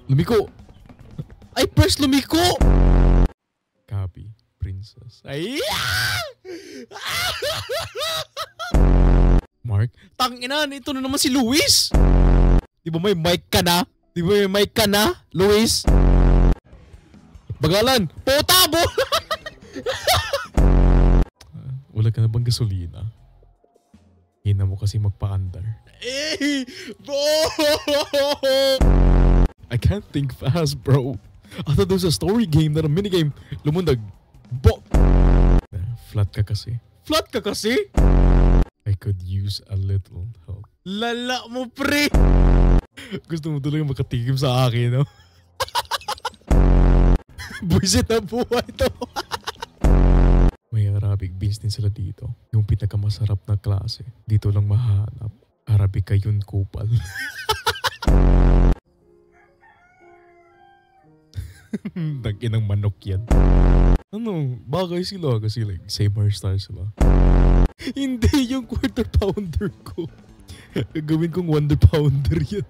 Lumiko! Ay, press lumiko! Copy, princess. Ay! Mark, tanginan, ito na naman si Luis! Di ba may mic ka na? Di ba may mic ka na, Luis? Bagalan! Potabo! Wala ka na bang gasolina? Hina mo kasi magpa-andar. Eh! I can't think fast, bro. I thought there was a story game, not a minigame. Lumundag. Flat ka kasi. Flat ka kasi? I could use a little help. Lala mo, pre! Gusto mo tuloy makatigim sa akin, no? Buisit na buhay to. May Arabic beans din sila dito. Yung pinakamasarap na klase. Dito lang mahanap. Arabica yun kupal. Tangin ng manok yan. Ano, bagay sila kasi like same hairstyle sila. Hindi yung quarter pounder ko. Gawin kong wonder pounder yan.